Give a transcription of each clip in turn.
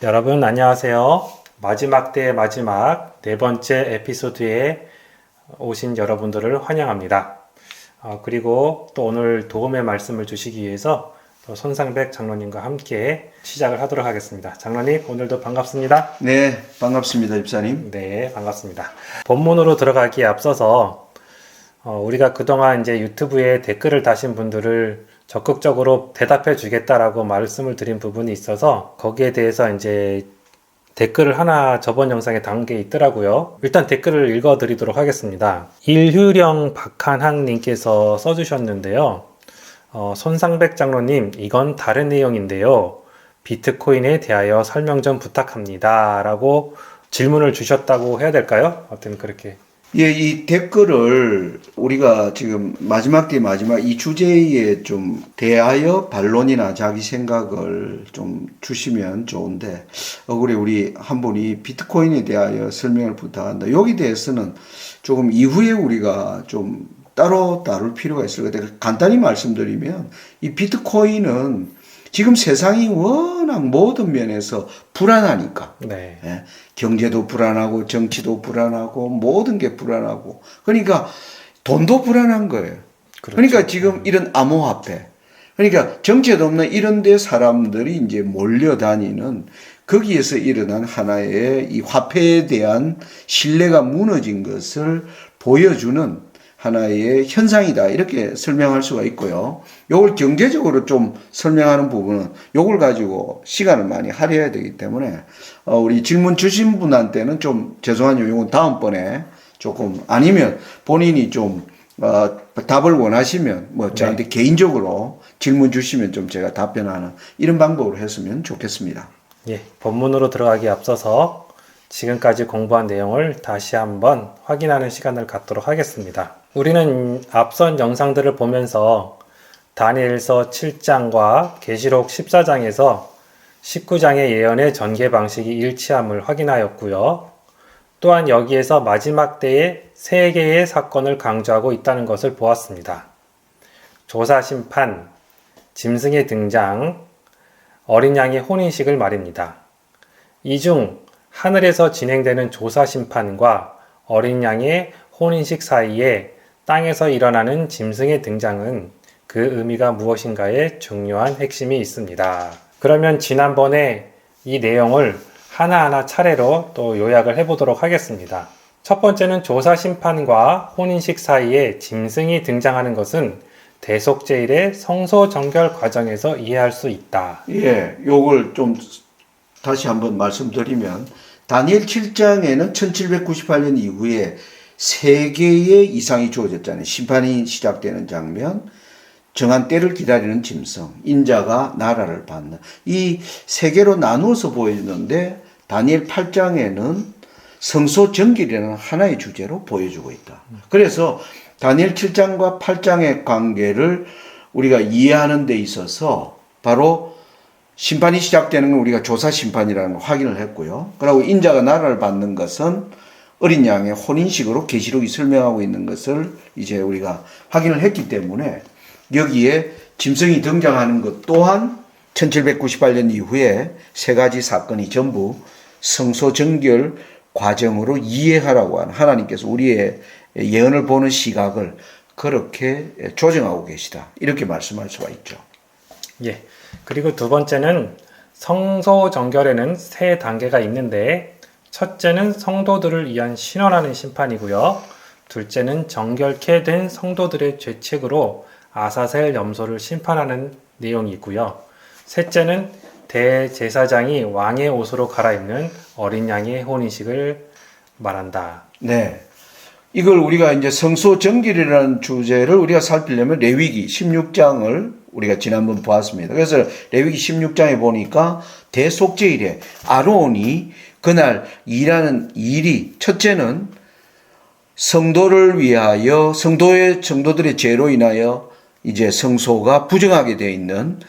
여러분 안녕하세요. 마지막 때의 마지막 네 번째 에피소드에 오신 여러분들을 환영합니다. 그리고 또 오늘 도움의 말씀을 주시기 위해서 또 손상백 장로님과 함께 시작을 하도록 하겠습니다. 장로님 오늘도 반갑습니다. 네, 반갑습니다, 집사님. 네, 반갑습니다. 본문으로 들어가기에 앞서서 우리가 그동안 이제 유튜브에 댓글을 다신 분들을 적극적으로 대답해 주겠다라고 말씀을 드린 부분이 있어서 거기에 대해서 이제 댓글을 하나 저번 영상에 담은 게 있더라고요. 일단 댓글을 읽어 드리도록 하겠습니다. 일휴령 박한항님께서 써주셨는데요. 손상백 장로님, 이건 다른 내용인데요. 비트코인에 대하여 설명 좀 부탁합니다. 라고 질문을 주셨다고 해야 될까요? 아무튼 그렇게. 예, 이 댓글을 우리가 지금 마지막 이 주제에 좀 대하여 반론이나 자기 생각을 좀 주시면 좋은데, 우리 한 분이 비트코인에 대하여 설명을 부탁한다. 여기 대해서는 조금 이후에 우리가 좀 따로 다룰 필요가 있을 것 같아요. 간단히 말씀드리면, 이 비트코인은 지금 세상이 워낙 모든 면에서 불안하니까. 네. 예, 경제도 불안하고 정치도 불안하고 모든 게 불안하고 그러니까 돈도 불안한 거예요. 그렇죠. 그러니까 지금 이런 암호화폐 그러니까 정체도 없는 이런 데 사람들이 이제 몰려다니는 거기에서 일어난 하나의 이 화폐에 대한 신뢰가 무너진 것을 보여주는 하나의 현상이다. 이렇게 설명할 수가 있고요. 요걸 경제적으로 좀 설명하는 부분은 요걸 가지고 시간을 많이 할애해야 되기 때문에 우리 질문 주신 분한테는 좀 죄송하지만 요건 다음번에 조금 아니면 본인이 좀 답을 원하시면 뭐 저한테 개인적으로 질문 주시면 좀 제가 답변하는 이런 방법으로 했으면 좋겠습니다. 예, 본문으로 들어가기 앞서서 지금까지 공부한 내용을 다시 한번 확인하는 시간을 갖도록 하겠습니다. 우리는 앞선 영상들을 보면서 다니엘서 7장과 계시록 14장에서 19장의 예언의 전개 방식이 일치함을 확인하였고요. 또한 여기에서 마지막 때의 세 개의 사건을 강조하고 있다는 것을 보았습니다. 조사 심판, 짐승의 등장, 어린 양의 혼인식을 말입니다. 이 중 하늘에서 진행되는 조사 심판과 어린 양의 혼인식 사이에 땅에서 일어나는 짐승의 등장은 그 의미가 무엇인가에 중요한 핵심이 있습니다. 그러면 지난번에 이 내용을 하나하나 차례로 또 요약을 해보도록 하겠습니다. 첫 번째는 조사 심판과 혼인식 사이에 짐승이 등장하는 것은 대속제일의 성소 정결 과정에서 이해할 수 있다. 예, 요걸 좀 다시 한번 말씀드리면 다니엘 7장에는 1798년 이후에 세 개의 이상이 주어졌잖아요. 심판이 시작되는 장면, 정한 때를 기다리는 짐승, 인자가 나라를 받는 이 세 개로 나누어서 보여주는데 다니엘 8장에는 성소 정결이라는 하나의 주제로 보여주고 있다. 그래서 다니엘 7장과 8장의 관계를 우리가 이해하는 데 있어서 바로 심판이 시작되는 건 우리가 조사 심판이라는 걸 확인을 했고요. 그리고 인자가 나라를 받는 것은 어린 양의 혼인식으로 계시록이 설명하고 있는 것을 이제 우리가 확인을 했기 때문에 여기에 짐승이 등장하는 것 또한 1798년 이후에 세 가지 사건이 전부 성소 정결 과정으로 이해하라고 하는 하나님께서 우리의 예언을 보는 시각을 그렇게 조정하고 계시다. 이렇게 말씀할 수가 있죠. 예. 그리고 두 번째는 성소 정결에는 세 단계가 있는데 첫째는 성도들을 위한 신원하는 심판이고요. 둘째는 정결케 된 성도들의 죄책으로 아사셀 염소를 심판하는 내용이고요. 셋째는 대제사장이 왕의 옷으로 갈아입는 어린 양의 혼인식을 말한다. 네. 이걸 우리가 이제 성소 정결이라는 주제를 우리가 살피려면 레위기 16장을 우리가 지난번 보았습니다. 그래서 레위기 16장에 보니까 대속제일에 아론이 그날 일하는 일이 첫째는 성도를 위하여 성도들의 죄로 인하여 이제 성소가 부정하게 되어 있는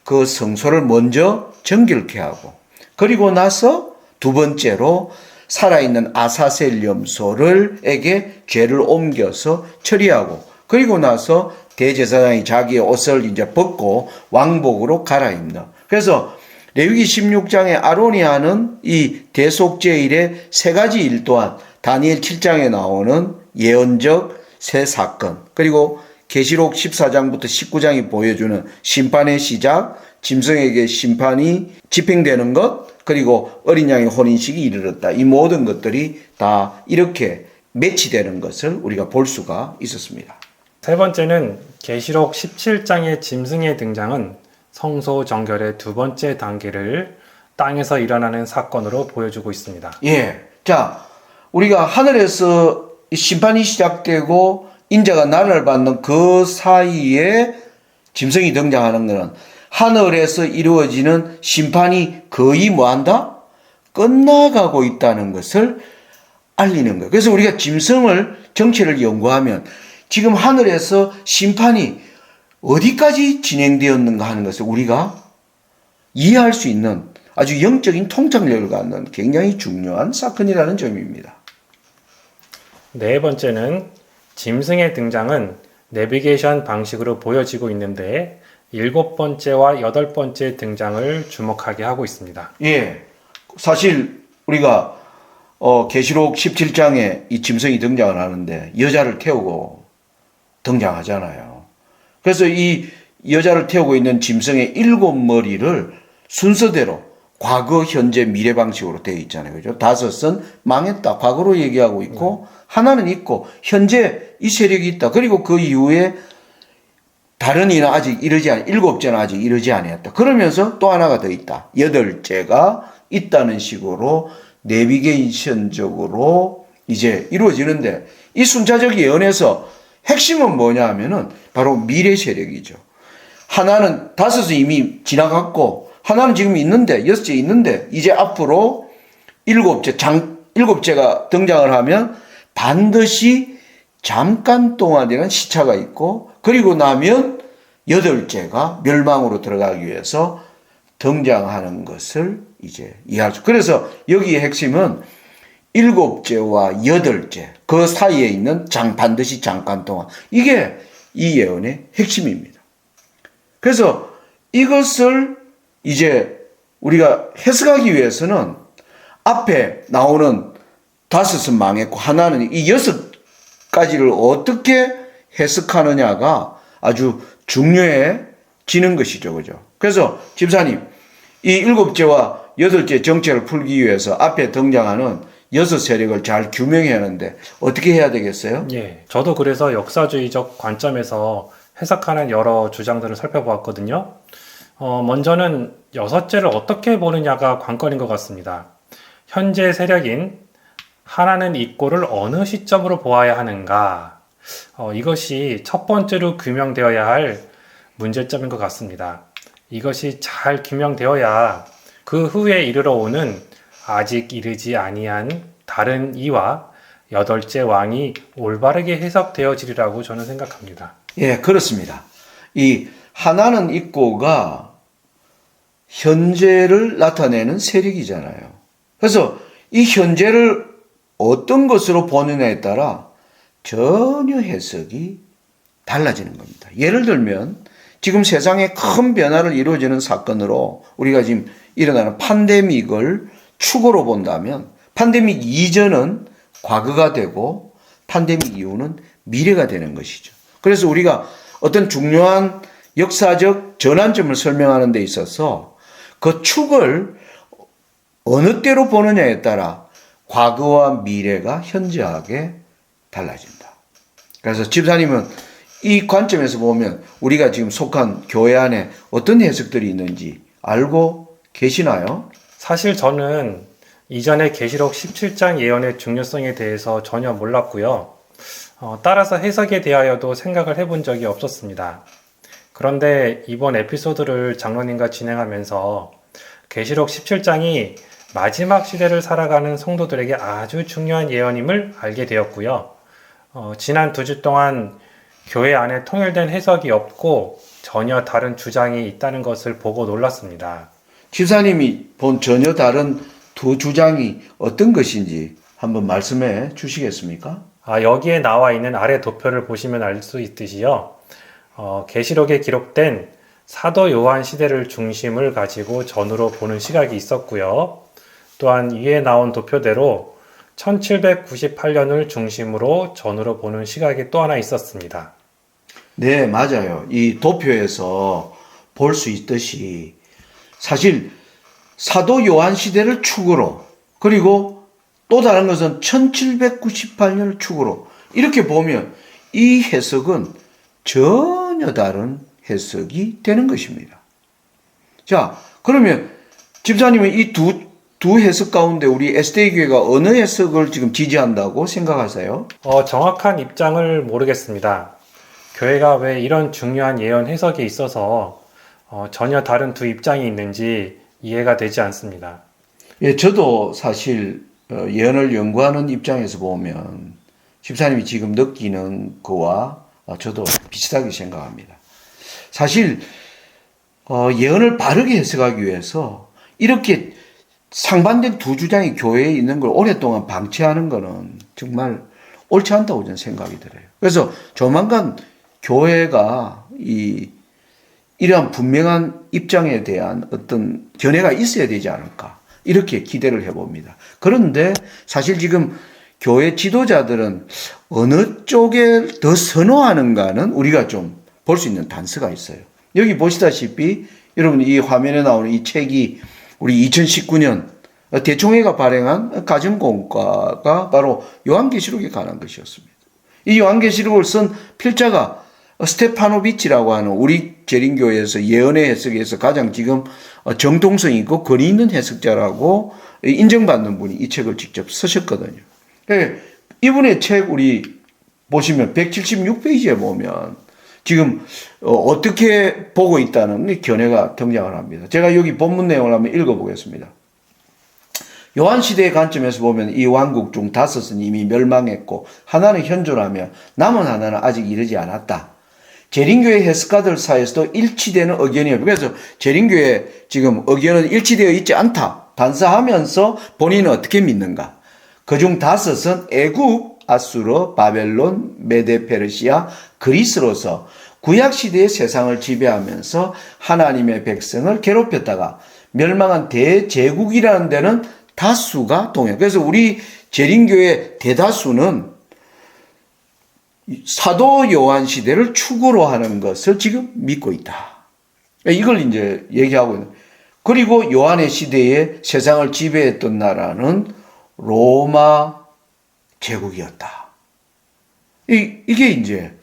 그 성소를 먼저 정결케 하고 그리고 나서 두 번째로 살아있는 아사셀 염소를에게 죄를 옮겨서 처리하고 그리고 나서 대제사장이 자기의 옷을 이제 벗고 왕복으로 갈아입는. 그래서 레위기 16장에 아론이 하는 이 대속죄일의 세 가지 일 또한 다니엘 7장에 나오는 예언적 세 사건, 그리고 계시록 14장부터 19장이 보여주는 심판의 시작, 짐승에게 심판이 집행되는 것, 그리고 어린 양의 혼인식이 이르렀다. 이 모든 것들이 다 이렇게 매치되는 것을 우리가 볼 수가 있었습니다. 세 번째는 계시록 17장의 짐승의 등장은 성소 정결의 두 번째 단계를 땅에서 일어나는 사건으로 보여주고 있습니다. 예. 자, 우리가 하늘에서 심판이 시작되고 인자가 나라를 받는 그 사이에 짐승이 등장하는 것은 하늘에서 이루어지는 심판이 거의 뭐한다? 끝나가고 있다는 것을 알리는 거예요. 그래서 우리가 짐승을 정체를 연구하면 지금 하늘에서 심판이 어디까지 진행되었는가 하는 것을 우리가 이해할 수 있는 아주 영적인 통찰력을 갖는 굉장히 중요한 사건이라는 점입니다. 네 번째는 짐승의 등장은 내비게이션 방식으로 보여지고 있는데 일곱 번째와 여덟 번째 등장을 주목하게 하고 있습니다. 예, 사실 우리가 계시록 17장에 이 짐승이 등장을 하는데 여자를 태우고 등장하잖아요. 그래서 이 여자를 태우고 있는 짐승의 일곱 머리를 순서대로 과거, 현재, 미래 방식으로 되어 있잖아요. 그죠? 다섯은 망했다. 과거로 얘기하고 있고, 하나는 있고, 현재 이 세력이 있다. 그리고 그 이후에 다른 이는 아직 일곱째는 아직 이르지 아니었다. 그러면서 또 하나가 더 있다. 여덟째가 있다는 식으로 내비게이션적으로 이제 이루어지는데, 이 순차적 예언에서 핵심은 뭐냐 하면은 바로 미래 세력이죠. 하나는 다섯은 이미 지나갔고, 하나는 지금 있는데, 여섯째 있는데, 이제 앞으로 일곱째가 등장을 하면 반드시 잠깐 동안이라는 시차가 있고, 그리고 나면 여덟째가 멸망으로 들어가기 위해서 등장하는 것을 이제 이해할 수. 그래서 여기의 핵심은 일곱째와 여덟째, 그 사이에 있는 반드시 잠깐 동안. 이게 이 예언의 핵심입니다. 그래서 이것을 이제 우리가 해석하기 위해서는 앞에 나오는 다섯은 망했고 하나는 이 여섯 가지를 어떻게 해석하느냐가 아주 중요해지는 것이죠. 그죠? 그래서 집사님, 이 일곱째와 여덟째 정체를 풀기 위해서 앞에 등장하는 여섯 세력을 잘 규명해야 하는데 어떻게 해야 되겠어요? 예, 저도 그래서 역사주의적 관점에서 해석하는 여러 주장들을 살펴보았거든요. 먼저는 여섯째를 어떻게 보느냐가 관건인 것 같습니다. 현재 세력인 하나는 있고를 어느 시점으로 보아야 하는가? 이것이 첫 번째로 규명되어야 할 문제점인 것 같습니다. 이것이 잘 규명되어야 그 후에 이르러 오는 아직 이르지 아니한 다른 이와 여덟째 왕이 올바르게 해석되어지리라고 저는 생각합니다. 예, 그렇습니다. 이 하나는 있고가 현재를 나타내는 세력이잖아요. 그래서 이 현재를 어떤 것으로 보느냐에 따라 전혀 해석이 달라지는 겁니다. 예를 들면 지금 세상에 큰 변화를 이루어지는 사건으로 우리가 지금 일어나는 팬데믹을 축으로 본다면 팬데믹 이전은 과거가 되고 팬데믹 이후는 미래가 되는 것이죠. 그래서 우리가 어떤 중요한 역사적 전환점을 설명하는 데 있어서 그 축을 어느 때로 보느냐에 따라 과거와 미래가 현저하게 달라진다. 그래서 집사님은 이 관점에서 보면 우리가 지금 속한 교회 안에 어떤 해석들이 있는지 알고 계시나요? 사실 저는 이전에 계시록 17장 예언의 중요성에 대해서 전혀 몰랐고요. 따라서 해석에 대하여도 생각을 해본 적이 없었습니다. 그런데 이번 에피소드를 장로님과 진행하면서 계시록 17장이 마지막 시대를 살아가는 성도들에게 아주 중요한 예언임을 알게 되었고요. 지난 2주 동안 교회 안에 통일된 해석이 없고 전혀 다른 주장이 있다는 것을 보고 놀랐습니다. 집사님이 본 전혀 다른 두 주장이 어떤 것인지 한번 말씀해 주시겠습니까? 여기에 나와 있는 아래 도표를 보시면 알 수 있듯이요. 계시록에 기록된 사도 요한 시대를 중심을 가지고 전으로 보는 시각이 있었고요. 또한 위에 나온 도표대로 1798년을 중심으로 전으로 보는 시각이 또 하나 있었습니다. 네, 맞아요. 이 도표에서 볼 수 있듯이 사실 사도 요한 시대를 축으로 그리고 또 다른 것은 1798년을 축으로 이렇게 보면 이 해석은 전혀 다른 해석이 되는 것입니다. 자, 그러면 집사님은 이 두 해석 가운데 우리 SDA 교회가 어느 해석을 지금 지지한다고 생각하세요? 정확한 입장을 모르겠습니다. 교회가 왜 이런 중요한 예언 해석에 있어서 전혀 다른 두 입장이 있는지 이해가 되지 않습니다. 예, 저도 사실 예언을 연구하는 입장에서 보면 집사님이 지금 느끼는 거와 저도 비슷하게 생각합니다. 사실 예언을 바르게 해석하기 위해서 이렇게 상반된 두 주장이 교회에 있는 걸 오랫동안 방치하는 것은 정말 옳지 않다고 저는 생각이 들어요. 그래서 조만간 교회가 이러한 분명한 입장에 대한 어떤 견해가 있어야 되지 않을까 이렇게 기대를 해봅니다. 그런데 사실 지금 교회 지도자들은 어느 쪽에 더 선호하는가는 우리가 좀 볼 수 있는 단서가 있어요. 여기 보시다시피 여러분 이 화면에 나오는 이 책이 우리 2019년 대총회가 발행한 가정공과가 바로 요한계시록에 관한 것이었습니다. 이 요한계시록을 쓴 필자가 스테파노비치라고 하는 우리 재림교회에서 예언의 해석에서 가장 지금 정통성 있고 권위 있는 해석자라고 인정받는 분이 이 책을 직접 쓰셨거든요. 이분의 책 우리 보시면 176페이지에 보면 지금 어떻게 보고 있다는 견해가 등장을 합니다. 제가 여기 본문 내용을 한번 읽어보겠습니다. 요한 시대의 관점에서 보면 이 왕국 중 다섯은 이미 멸망했고 하나는 현존하며 남은 하나는 아직 이르지 않았다. 재림교회 해석가들 사이에서도 일치되는 의견이 없고 그래서 재림교회 지금 의견은 일치되어 있지 않다. 반사하면서 본인은 어떻게 믿는가. 그중 다섯은 애굽, 아수르, 바벨론, 메데 페르시아, 그리스로서 구약시대의 세상을 지배하면서 하나님의 백성을 괴롭혔다가 멸망한 대제국이라는 데는 다수가 동행. 그래서 우리 재림교회 대다수는 사도 요한 시대를 축으로 하는 것을 지금 믿고 있다. 이걸 이제 얘기하고 있는. 그리고 요한의 시대에 세상을 지배했던 나라는 로마 제국이었다. 이게 이제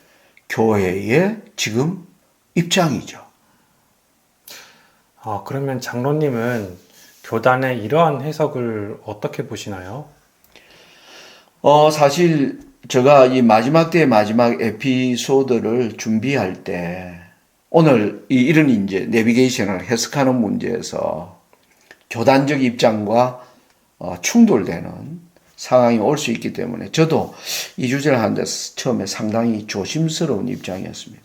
교회의 지금 입장이죠. 그러면 장로님은 교단의 이러한 해석을 어떻게 보시나요? 사실 제가 이 마지막 때의 마지막 에피소드를 준비할 때 오늘 이런 이제 내비게이션을 해석하는 문제에서 교단적 입장과 충돌되는 상황이 올 수 있기 때문에 저도 이 주제를 하는데 처음에 상당히 조심스러운 입장이었습니다.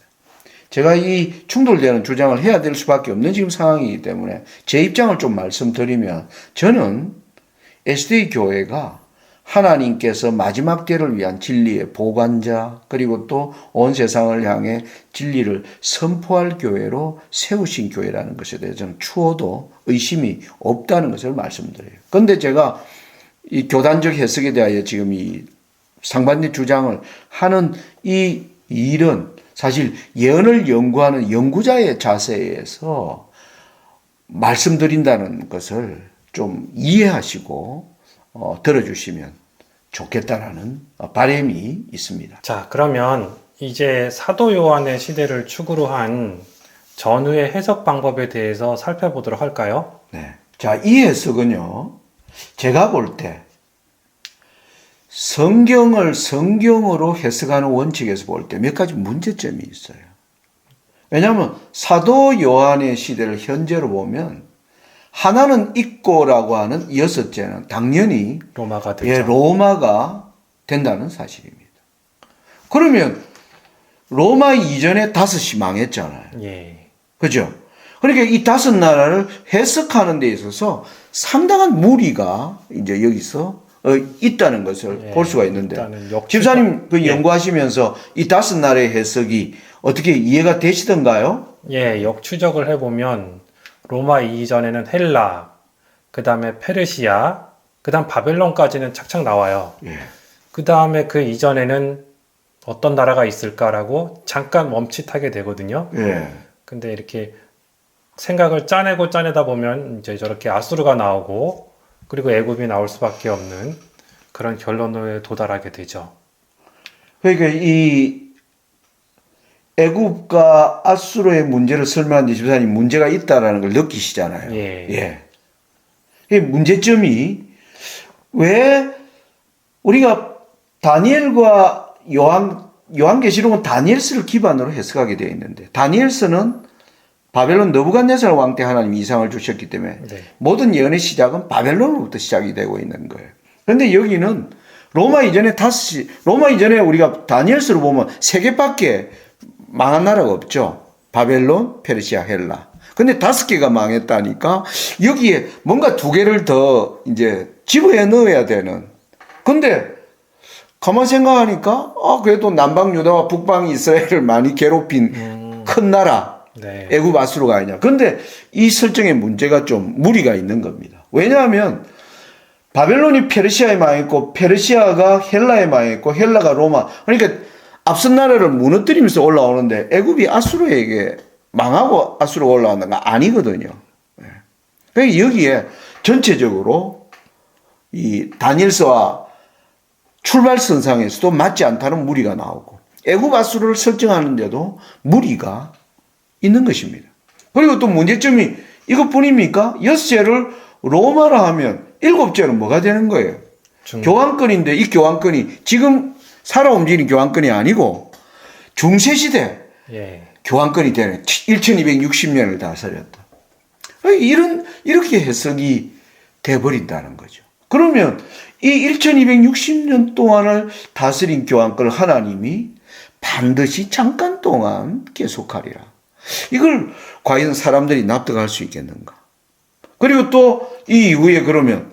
제가 이 충돌되는 주장을 해야 될 수밖에 없는 지금 상황이기 때문에 제 입장을 좀 말씀드리면 저는 SDA 교회가 하나님께서 마지막 때를 위한 진리의 보관자 그리고 또 온 세상을 향해 진리를 선포할 교회로 세우신 교회라는 것에 대해서 저는 추호도 의심이 없다는 것을 말씀드려요. 그런데 제가 이 교단적 해석에 대하여 지금 이 상반된 주장을 하는 이 일은 사실 예언을 연구하는 연구자의 자세에서 말씀드린다는 것을 좀 이해하시고 들어주시면 좋겠다라는 바람이 있습니다. 자, 그러면 이제 사도 요한의 시대를 축으로 한 전후의 해석 방법에 대해서 살펴보도록 할까요? 네. 자, 이 해석은요, 제가 볼 때 성경을 성경으로 해석하는 원칙에서 볼 때 몇 가지 문제점이 있어요. 왜냐하면 사도 요한의 시대를 현재로 보면 하나는 있고라고 하는 여섯째는 당연히 로마가 되죠. 로마가 된다는 사실입니다. 그러면 로마 이전에 다섯이 망했잖아요. 예. 그죠? 그러니까 이 다섯 나라를 해석하는 데 있어서 상당한 무리가 이제 여기서 있다는 것을 볼 수가 있는데 집사님 그 연구하시면서 이 다섯 나라의 해석이 어떻게 이해가 되시던가요? 예, 역추적을 해보면 로마 이전에는 헬라, 그 다음에 페르시아, 그 다음 바벨론까지는 착착 나와요. 예. 그 다음에 그 이전에는 어떤 나라가 있을까라고 잠깐 멈칫하게 되거든요. 예. 근데 이렇게 생각을 짜내고 짜내다 보면 이제 저렇게 아수르가 나오고 그리고 애굽이 나올 수밖에 없는 그런 결론에 도달하게 되죠. 그러니까 이 애굽과 아수르의 문제를 설명하는데 집사님 문제가 있다라는 걸 느끼시잖아요. 예. 예. 이 문제점이 왜 우리가 다니엘과 요한계시록은 다니엘서를 기반으로 해석하게 되어 있는데 다니엘서는 바벨론 너부갓네살 왕 때 하나님이 이상을 주셨기 때문에 네. 모든 예언의 시작은 바벨론으로부터 시작이 되고 있는 거예요. 그런데 여기는 로마 이전에 우리가 다니엘서를 보면 세 개밖에 망한 나라가 없죠. 바벨론, 페르시아, 헬라. 근데 5개가 망했다니까 여기에 뭔가 2개를 더 이제 집어에 넣어야 되는. 근데 가만 생각하니까 그래도 남방 유다와 북방 이스라엘을 많이 괴롭힌 큰 나라 네. 애굽 아수르가 아니냐. 근데 이 설정에 문제가 좀 무리가 있는 겁니다. 왜냐하면 바벨론이 페르시아에 망했고 페르시아가 헬라에 망했고 헬라가 로마. 그러니까 앞선 나라를 무너뜨리면서 올라오는데 애굽이 아수르에게 망하고 아수르가 올라왔는 거 아니거든요. 그러니까 여기에 전체적으로 이 다니엘서와 출발선상에서도 맞지 않다는 무리가 나오고 애굽 아수르를 설정하는데도 무리가 있는 것입니다. 그리고 또 문제점이 이것뿐입니까? 6제를 로마로 하면 7제는 뭐가 되는 거예요? 교환권인데 이 교환권이 지금 살아 움직이는 교환권이 아니고 중세시대 예. 교환권이 되는 1260년을 다스렸다. 이렇게 해석이 돼버린다는 거죠. 그러면 이 1260년 동안을 다스린 교환권을 하나님이 반드시 잠깐 동안 계속하리라. 이걸 과연 사람들이 납득할 수 있겠는가? 그리고 또 이 이후에 그러면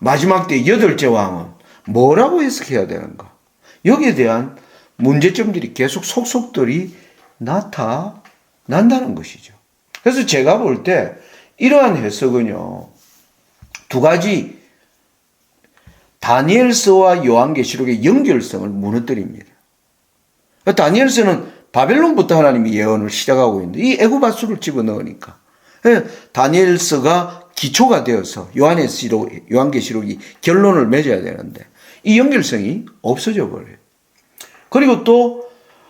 마지막 때 8째 왕은 뭐라고 해석해야 되는가? 여기에 대한 문제점들이 계속 속속들이 나타난다는 것이죠. 그래서 제가 볼 때 이러한 해석은요, 2가지 다니엘서와 요한계시록의 연결성을 무너뜨립니다. 다니엘서는 바벨론부터 하나님이 예언을 시작하고 있는데 이 애굽 아수르를 집어넣으니까 다니엘서가 기초가 되어서 요한계시록이 결론을 맺어야 되는데 이 연결성이 없어져 버려요. 그리고 또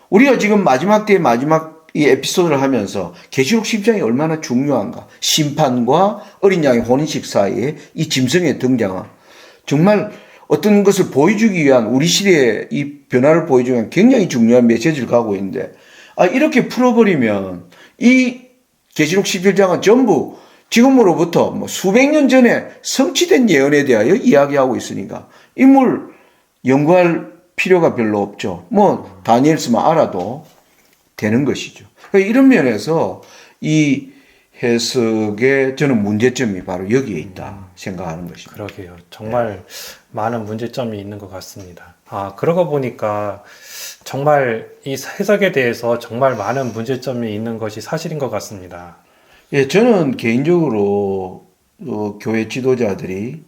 우리가 지금 마지막 때의 마지막 이 에피소드를 하면서 계시록 10장이 얼마나 중요한가. 심판과 어린 양의 혼인식 사이에 이 짐승의 등장은 정말 어떤 것을 보여주기 위한 우리 시대의 이 변화를 보여주기 위한 굉장히 중요한 메시지를 가고 있는데 이렇게 풀어버리면 이 계시록 11장은 전부 지금으로부터 수백 년 전에 성취된 예언에 대하여 이야기하고 있으니까 인물 연구할 필요가 별로 없죠. 다니엘서만 알아도 되는 것이죠. 이런 면에서 이 해석의 저는 문제점이 바로 여기에 있다 생각하는 것입니다. 그러게요. 정말 많은 문제점이 있는 것 같습니다. 그러고 보니까 정말 이 해석에 대해서 정말 많은 문제점이 있는 것이 사실인 것 같습니다. 예, 저는 개인적으로 교회 지도자들이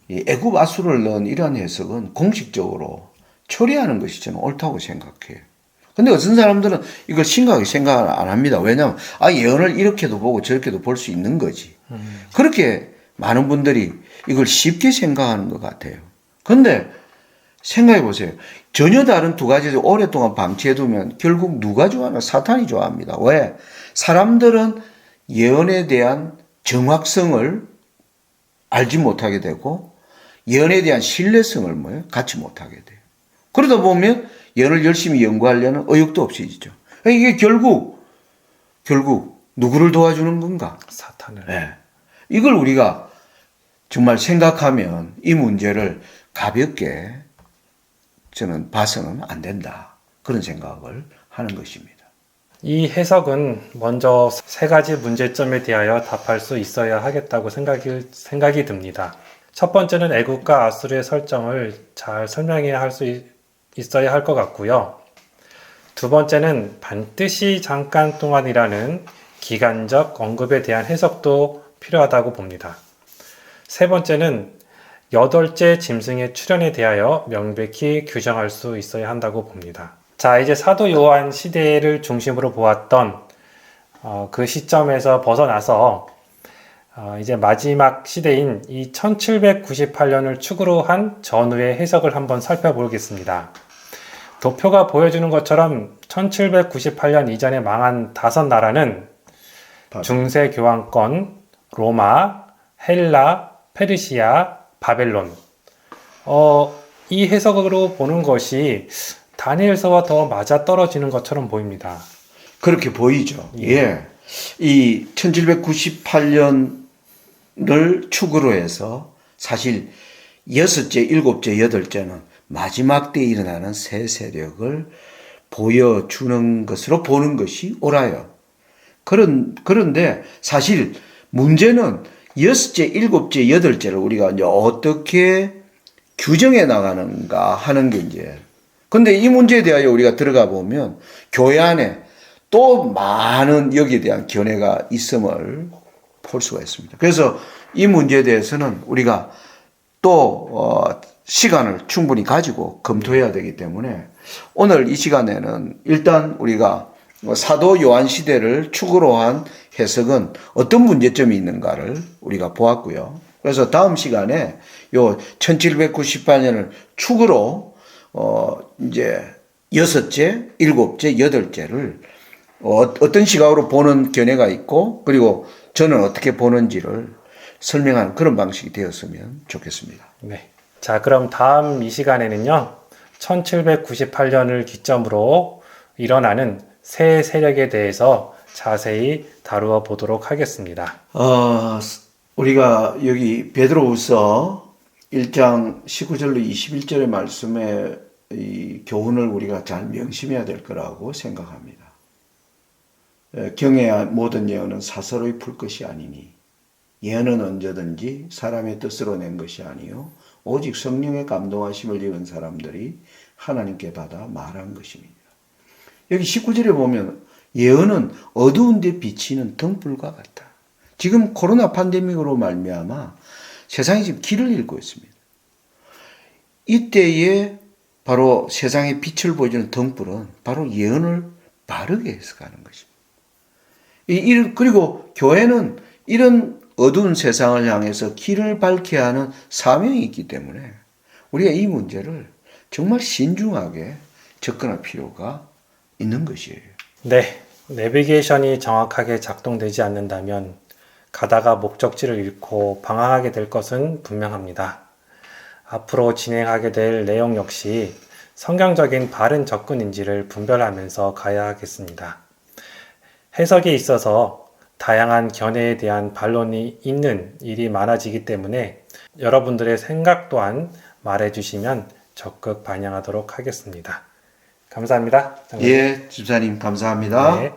이 애굽 아수르를 넣은 이러한 해석은 공식적으로 처리하는 것이 저는 옳다고 생각해요. 근데 어떤 사람들은 이걸 심각하게 생각을 안 합니다. 왜냐하면 예언을 이렇게도 보고 저렇게도 볼 수 있는 거지. 그렇게 많은 분들이 이걸 쉽게 생각하는 것 같아요. 근데 생각해 보세요. 전혀 다른 2가지를 오랫동안 방치해두면 결국 누가 좋아하나? 사탄이 좋아합니다. 왜? 사람들은 예언에 대한 정확성을 알지 못하게 되고 예언에 대한 신뢰성을 갖지 못하게 돼요. 그러다 보면 예언을 열심히 연구하려는 의욕도 없어지죠. 이게 결국 누구를 도와주는 건가? 사탄을. 네. 이걸 우리가 정말 생각하면 이 문제를 가볍게 저는 봐서는 안 된다. 그런 생각을 하는 것입니다. 이 해석은 먼저 3가지 문제점에 대하여 답할 수 있어야 하겠다고 생각이 듭니다. 첫 번째는 애굽과 아수르의 설정을 잘 설명해야 할 수 있어야 할 것 같고요. 두 번째는 반드시 잠깐 동안이라는 기간적 언급에 대한 해석도 필요하다고 봅니다. 세 번째는 여덟째 짐승의 출현에 대하여 명백히 규정할 수 있어야 한다고 봅니다. 자, 이제 사도 요한 시대를 중심으로 보았던 그 시점에서 벗어나서 이제 마지막 시대인 이 1798년을 축으로 한 전후의 해석을 한번 살펴보겠습니다. 도표가 보여주는 것처럼 1798년 이전에 망한 5나라는 중세 교황권, 로마, 헬라, 페르시아, 바벨론. 이 해석으로 보는 것이 다니엘서와 더 맞아떨어지는 것처럼 보입니다. 그렇게 보이죠. 예. 이 1798년을 축으로 해서 사실 6째, 7째, 8째는 마지막 때 일어나는 새 세력을 보여주는 것으로 보는 것이 옳아요. 그런데 사실 문제는 6째, 7째, 8째를 우리가 이제 어떻게 규정해 나가는가 하는 게 이제. 근데 이 문제에 대하여 우리가 들어가 보면 교회 안에 또 많은 여기에 대한 견해가 있음을 볼 수가 있습니다. 그래서 이 문제에 대해서는 우리가 또 시간을 충분히 가지고 검토해야 되기 때문에 오늘 이 시간에는 일단 우리가 사도 요한 시대를 축으로 한 해석은 어떤 문제점이 있는가를 우리가 보았고요. 그래서 다음 시간에 요 1798년을 축으로 이제 6째, 7째, 8째를 어떤 시각으로 보는 견해가 있고 그리고 저는 어떻게 보는지를 설명하는 그런 방식이 되었으면 좋겠습니다. 네. 자, 그럼 다음 이 시간에는요, 1798년을 기점으로 일어나는 새 세력에 대해서 자세히 다루어 보도록 하겠습니다. 우리가 여기 베드로후서 1장 19절로 21절의 말씀에 이 교훈을 우리가 잘 명심해야 될 거라고 생각합니다. 경의 모든 예언은 사서로이 풀 것이 아니니 예언은 언제든지 사람의 뜻으로 낸 것이 아니요 오직 성령의 감동하심을 입은 사람들이 하나님께 받아 말한 것입니다. 여기 19절에 보면 예언은 어두운 데 비치는 등불과 같다. 지금 코로나 팬데믹으로 말미암아 세상이 지금 길을 잃고 있습니다. 이때에 바로 세상에 빛을 보여주는 등불은 바로 예언을 바르게 해석하는 것입니다. 그리고 교회는 이런 어두운 세상을 향해서 길을 밝게 하는 사명이 있기 때문에 우리가 이 문제를 정말 신중하게 접근할 필요가 있는 것이에요. 네, 내비게이션이 정확하게 작동되지 않는다면 가다가 목적지를 잃고 방황하게 될 것은 분명합니다. 앞으로 진행하게 될 내용 역시 성경적인 바른 접근인지를 분별하면서 가야 하겠습니다. 해석에 있어서 다양한 견해에 대한 반론이 있는 일이 많아지기 때문에 여러분들의 생각 또한 말해주시면 적극 반영하도록 하겠습니다. 감사합니다. 예, 집사님 감사합니다. 네.